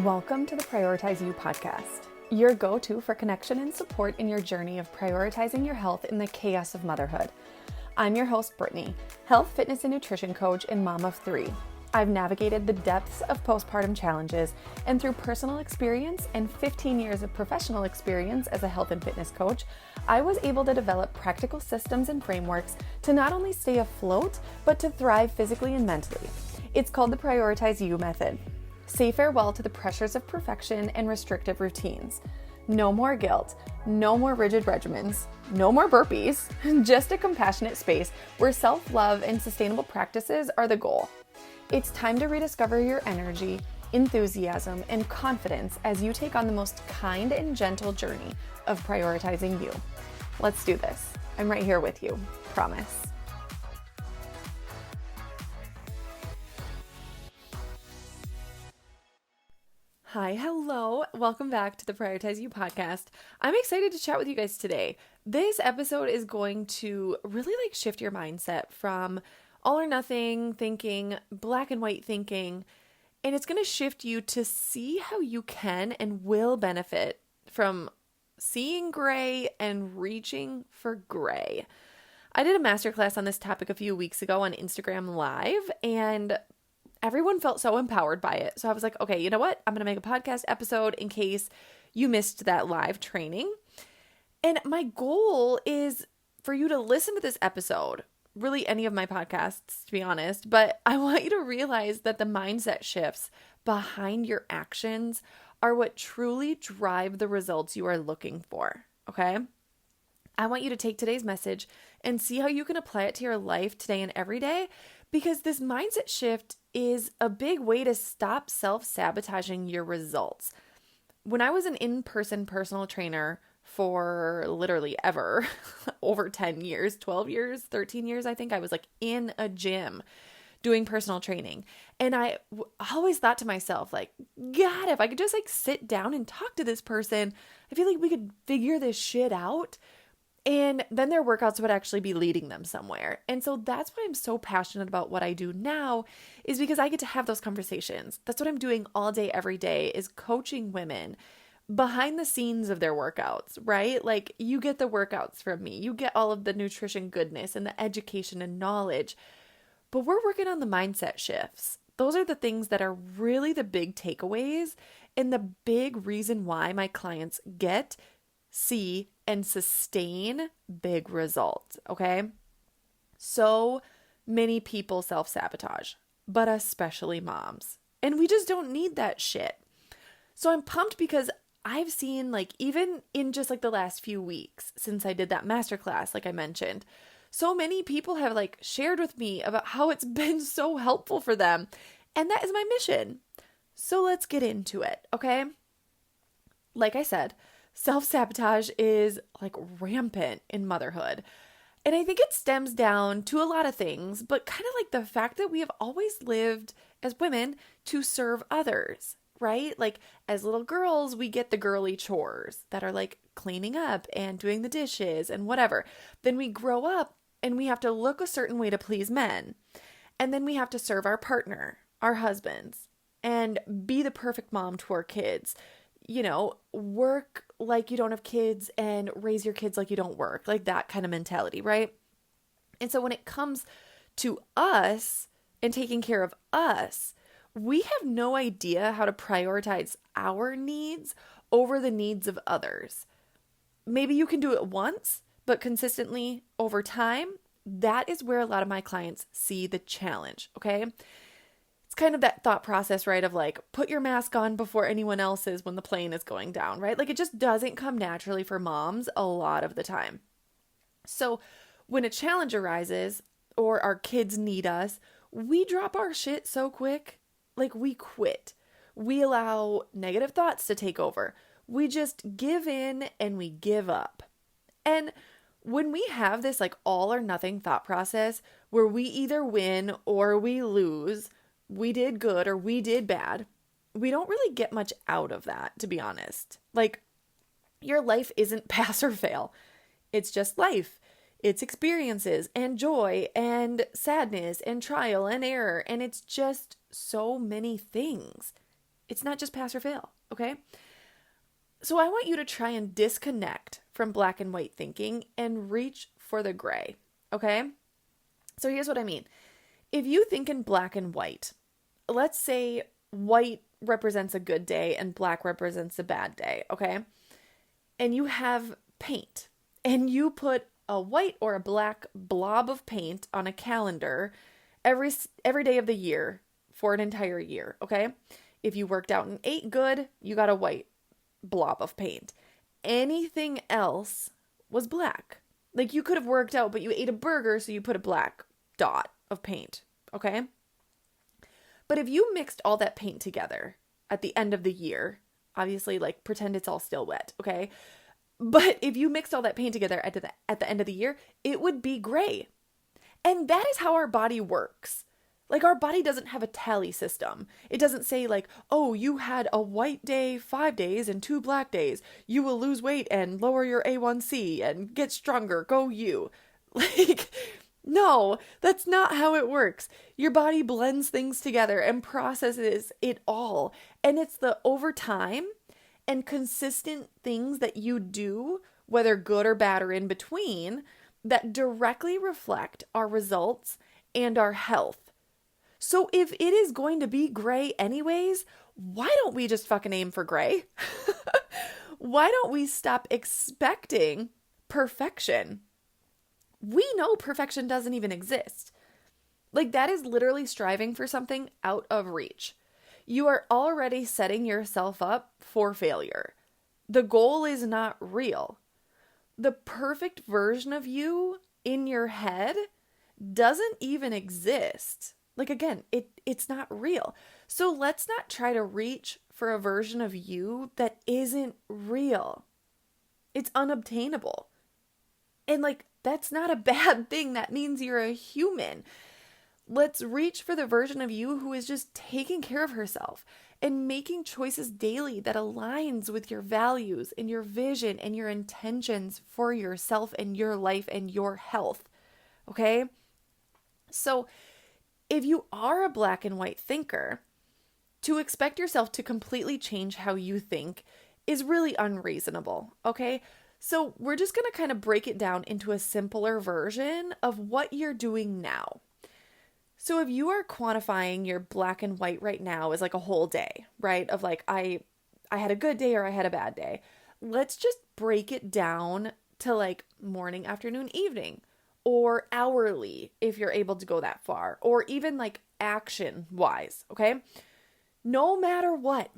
Welcome to the Prioritize You podcast, your go-to for connection and support in your journey of prioritizing your health in the chaos of motherhood. I'm your host, Brittany, health, fitness, and nutrition coach and mom of 3. I've navigated the depths of postpartum challenges, and through personal experience and 15 years of professional experience as a health and fitness coach, I was able to develop practical systems and frameworks to not only stay afloat, but to thrive physically and mentally. It's called the Prioritize You method. Say farewell to the pressures of perfection and restrictive routines. No more guilt, no more rigid regimens, no more burpees, just a compassionate space where self-love and sustainable practices are the goal. It's time to rediscover your energy, enthusiasm, and confidence as you take on the most kind and gentle journey of prioritizing you. Let's do this. I'm right here with you, promise. Hi, hello. Welcome back to the Prioritize You podcast. I'm excited to chat with you guys today. This episode is going to really shift your mindset from all or nothing thinking, black and white thinking, and it's going to shift you to see how you can and will benefit from seeing gray and reaching for gray. I did a masterclass on this topic a few weeks ago on Instagram Live, and everyone felt so empowered by it. So I was like, okay, you know what? I'm going to make a podcast episode in case you missed that live training. And my goal is for you to listen to this episode, really any of my podcasts, to be honest, but I want you to realize that the mindset shifts behind your actions are what truly drive the results you are looking for, okay? I want you to take today's message and see how you can apply it to your life today and every day, because this mindset shift is a big way to stop self-sabotaging your results. When I was an in-person personal trainer for literally ever, over 10 years, 12 years, 13 years, I think I was in a gym doing personal training. And I always thought to myself, God, if I could just sit down and talk to this person, I feel like we could figure this shit out. And then their workouts would actually be leading them somewhere. And so that's why I'm so passionate about what I do now, is because I get to have those conversations. That's what I'm doing all day, every day, is coaching women behind the scenes of their workouts, right? You get the workouts from me. You get all of the nutrition goodness and the education and knowledge. But we're working on the mindset shifts. Those are the things that are really the big takeaways and the big reason why my clients get, see, and sustain big results, okay? So many people self-sabotage, but especially moms. And we just don't need that shit. So I'm pumped because I've seen even in just the last few weeks since I did that masterclass, like I mentioned, so many people have shared with me about how it's been so helpful for them. And that is my mission. So let's get into it, okay? Like I said, self-sabotage is rampant in motherhood. And I think it stems down to a lot of things, but kind of the fact that we have always lived as women to serve others, right? As little girls, we get the girly chores that are cleaning up and doing the dishes and whatever. Then we grow up and we have to look a certain way to please men. And then we have to serve our partner, our husbands, and be the perfect mom to our kids. Work like you don't have kids and raise your kids like you don't work, that kind of mentality, right? And so when it comes to us and taking care of us, we have no idea how to prioritize our needs over the needs of others. Maybe you can do it once, but consistently over time, that is where a lot of my clients see the challenge, okay? Kind of that thought process, right? Of put your mask on before anyone else's when the plane is going down, right? It just doesn't come naturally for moms a lot of the time. So when a challenge arises or our kids need us, we drop our shit so quick. We quit. We allow negative thoughts to take over. We just give in and we give up. And when we have this all or nothing thought process where we either win or we lose, we did good or we did bad, we don't really get much out of that, to be honest. Your life isn't pass or fail. It's just life. It's experiences and joy and sadness and trial and error. And it's just so many things. It's not just pass or fail, okay? So I want you to try and disconnect from black and white thinking and reach for the gray, okay? So here's what I mean. If you think in black and white, let's say white represents a good day and black represents a bad day, okay? And you have paint and you put a white or a black blob of paint on a calendar every day of the year for an entire year, okay? If you worked out and ate good, you got a white blob of paint. Anything else was black. Like you could have worked out, but you ate a burger, so you put a black dot of paint, okay? But if you mixed all that paint together at the end of the year, obviously like pretend it's all still wet, okay? But if you mixed all that paint together at the end of the year, it would be gray. And that is how our body works. Like our body doesn't have a tally system. It doesn't say like, oh, you had a white day 5 days and 2 black days. You will lose weight and lower your A1C and get stronger. Go you. Like, no, that's not how it works. Your body blends things together and processes it all. And it's the over time and consistent things that you do, whether good or bad or in between, that directly reflect our results and our health. So if it is going to be gray anyways, why don't we just fucking aim for gray? Why don't we stop expecting perfection? We know perfection doesn't even exist. Like that is literally striving for something out of reach. You are already setting yourself up for failure. The goal is not real. The perfect version of you in your head doesn't even exist. Like again, it's not real. So let's not try to reach for a version of you that isn't real. It's unobtainable. And like, that's not a bad thing. That means you're a human. Let's reach for the version of you who is just taking care of herself and making choices daily that aligns with your values and your vision and your intentions for yourself and your life and your health. Okay? So if you are a black and white thinker, to expect yourself to completely change how you think is really unreasonable, okay? So we're just going to kind of break it down into a simpler version of what you're doing now. So if you are quantifying your black and white right now as like a whole day, right? Of like, I had a good day or I had a bad day. Let's just break it down to like morning, afternoon, evening. Or hourly, if you're able to go that far, or even like action wise, okay? No matter what,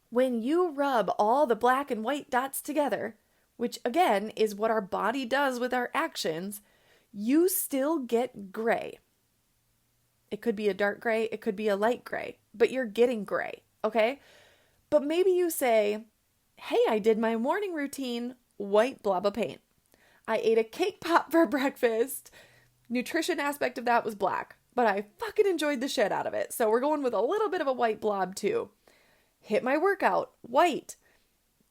when you rub all the black and white dots together, which again is what our body does with our actions, you still get gray. It could be a dark gray, it could be a light gray, but you're getting gray, okay? But maybe you say, hey, I did my morning routine, white blob of paint. I ate a cake pop for breakfast. Nutrition aspect of that was black, but I fucking enjoyed the shit out of it. So we're going with a little bit of a white blob too. Hit my workout, white.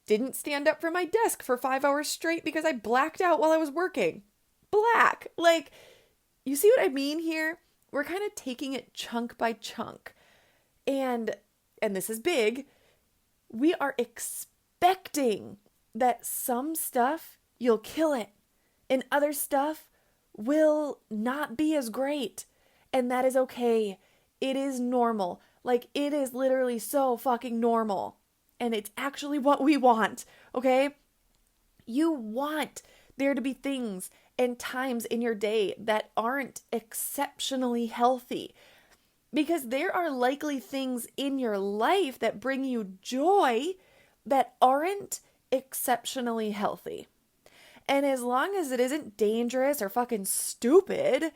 Didn't stand up from my desk for 5 hours straight because I blacked out while I was working. Black. Like, you see what I mean here? We're kind of taking it chunk by chunk. And this is big, we are expecting that some stuff, you'll kill it. And other stuff will not be as great. And that is okay. It is normal. Like, it is literally so fucking normal. And it's actually what we want, okay? You want there to be things and times in your day that aren't exceptionally healthy. Because there are likely things in your life that bring you joy that aren't exceptionally healthy. And as long as it isn't dangerous or fucking stupid,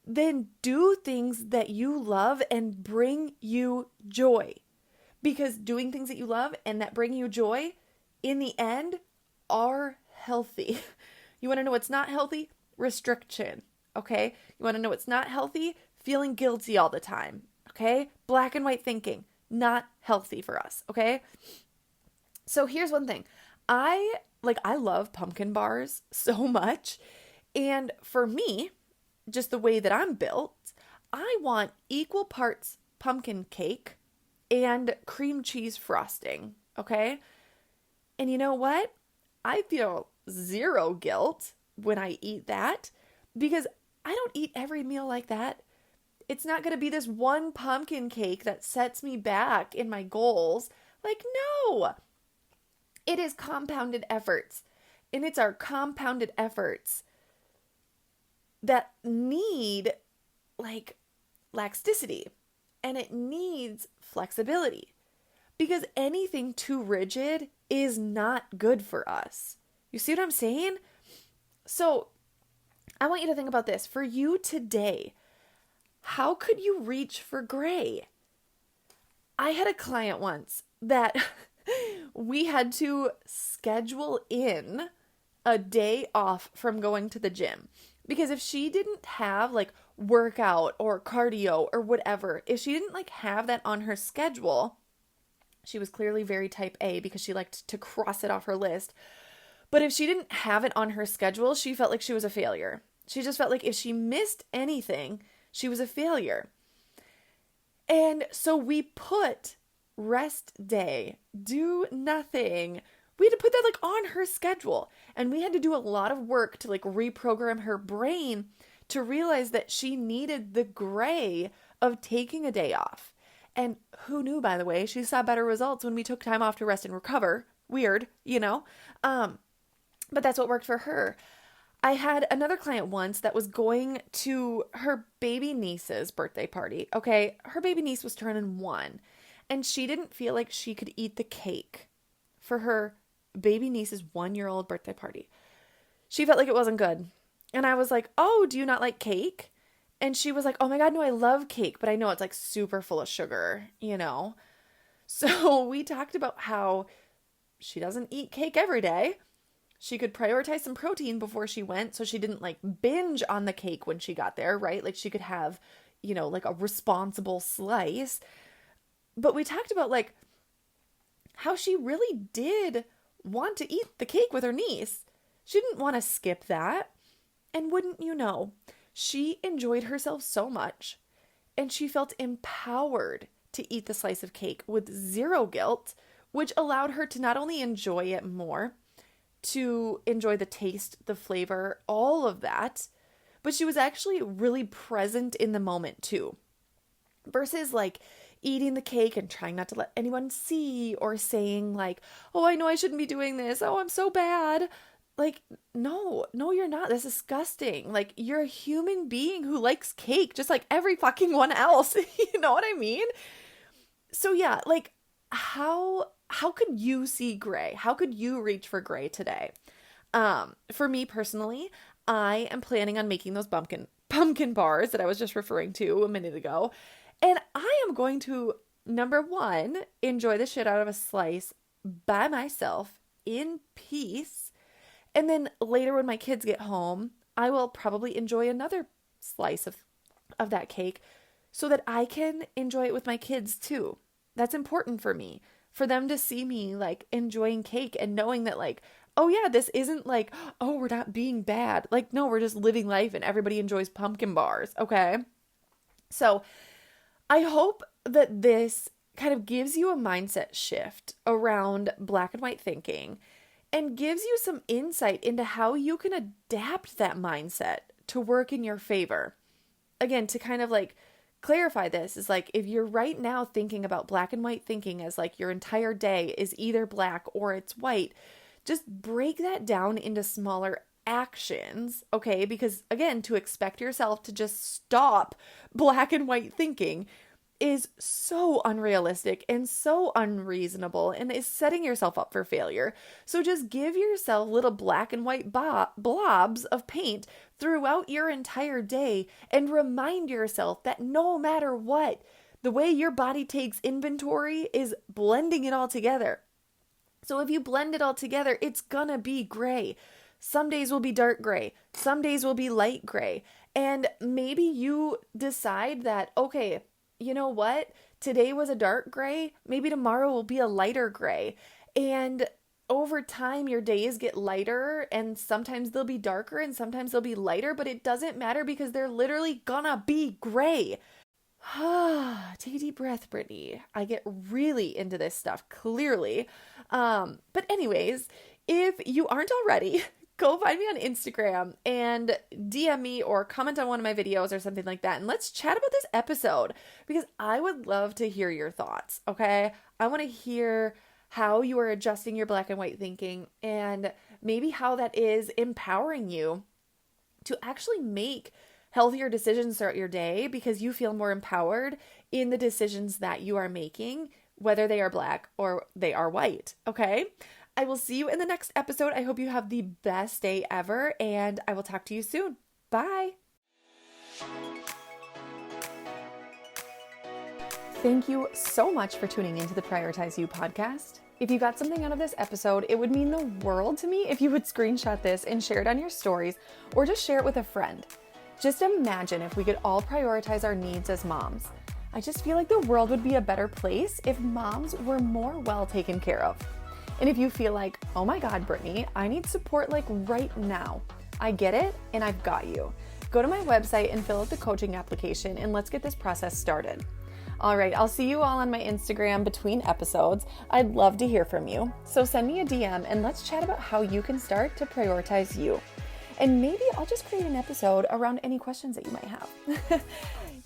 then do things that you love and bring you joy. Because doing things that you love and that bring you joy, in the end, are healthy. You want to know what's not healthy? Restriction, okay? You want to know what's not healthy? Feeling guilty all the time, okay? Black and white thinking, not healthy for us, okay? So here's one thing. I love pumpkin bars so much. And for me, just the way that I'm built, I want equal parts pumpkin cake and cream cheese frosting, okay? And you know what? I feel zero guilt when I eat that because I don't eat every meal like that. It's not going to be this one pumpkin cake that sets me back in my goals. Like, no. It is compounded efforts. And it's our compounded efforts that need like laxity and it needs flexibility because anything too rigid is not good for us. You see what I'm saying? So I want you to think about this. For you today, how could you reach for gray? I had a client once that we had to schedule in a day off from going to the gym. Because if she didn't have like workout or cardio or whatever, if she didn't like have that on her schedule, she was clearly very type A because she liked to cross it off her list. But if she didn't have it on her schedule, she felt like she was a failure. She just felt like if she missed anything, she was a failure. And so we put rest day, do nothing. We had to put that like on her schedule. And we had to do a lot of work to like reprogram her brain to realize that she needed the gray of taking a day off. And who knew, by the way, she saw better results when we took time off to rest and recover. Weird, you know? But that's what worked for her. I had another client once that was going to her baby niece's birthday party. Okay, her baby niece was turning 1, and she didn't feel like she could eat the cake for her baby niece's 1-year-old birthday party. She felt like it wasn't good. And I was like, oh, do you not like cake? And she was like, oh my God, no, I love cake, but I know it's like super full of sugar, you know? So we talked about how she doesn't eat cake every day. She could prioritize some protein before she went so she didn't like binge on the cake when she got there, right? Like she could have, you know, like a responsible slice. But we talked about like how she really did want to eat the cake with her niece. She didn't want to skip that. And wouldn't you know, she enjoyed herself so much and she felt empowered to eat the slice of cake with zero guilt, which allowed her to not only enjoy it more, to enjoy the taste, the flavor, all of that, but she was actually really present in the moment too. Versus like eating the cake and trying not to let anyone see or saying like, oh, I know I shouldn't be doing this. Oh, I'm so bad. Like, no, you're not. That's disgusting. Like, you're a human being who likes cake just like every fucking one else. You know what I mean? So yeah, like how could you see gray? How could you reach for gray today? For me personally, I am planning on making those pumpkin bars that I was just referring to a minute ago. And I am going to, number one, enjoy the shit out of a slice by myself in peace. And then later when my kids get home, I will probably enjoy another slice of that cake so that I can enjoy it with my kids too. That's important for me. For them to see me like enjoying cake and knowing that like, oh yeah, this isn't like, oh, we're not being bad. Like, no, we're just living life and everybody enjoys pumpkin bars. Okay. So I hope that this kind of gives you a mindset shift around black and white thinking and gives you some insight into how you can adapt that mindset to work in your favor. Again, to kind of like clarify this is like, if you're right now thinking about black and white thinking as like your entire day is either black or it's white, just break that down into smaller actions, okay? Because again, to expect yourself to just stop black and white thinking is so unrealistic and so unreasonable and is setting yourself up for failure. So just give yourself little black and white blobs of paint throughout your entire day and remind yourself that no matter what, the way your body takes inventory is blending it all together. So if you blend it all together, it's gonna be gray. Some days will be dark gray. Some days will be light gray. And maybe you decide that, okay, you know what? Today was a dark gray. Maybe tomorrow will be a lighter gray. And over time, your days get lighter and sometimes they'll be darker and sometimes they'll be lighter, but it doesn't matter because they're literally gonna be gray. Take a deep breath, Brittany. I get really into this stuff, clearly. But anyways, if you aren't already, go find me on Instagram and DM me or comment on one of my videos or something like that. And let's chat about this episode because I would love to hear your thoughts, okay? I want to hear how you are adjusting your black and white thinking and maybe how that is empowering you to actually make healthier decisions throughout your day because you feel more empowered in the decisions that you are making, whether they are black or they are white, okay? I will see you in the next episode. I hope you have the best day ever, and I will talk to you soon. Bye. Thank you so much for tuning into the Prioritize You podcast. If you got something out of this episode, it would mean the world to me if you would screenshot this and share it on your stories or just share it with a friend. Just imagine if we could all prioritize our needs as moms. I just feel like the world would be a better place if moms were more well taken care of. And if you feel like, oh my God, Brittany, I need support like right now, I get it and I've got you. Go to my website and fill out the coaching application and let's get this process started. All right, I'll see you all on my Instagram between episodes. I'd love to hear from you. So send me a DM and let's chat about how you can start to prioritize you. And maybe I'll just create an episode around any questions that you might have.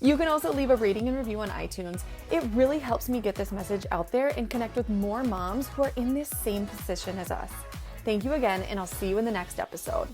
You can also leave a rating and review on iTunes. It really helps me get this message out there and connect with more moms who are in this same position as us. Thank you again, and I'll see you in the next episode.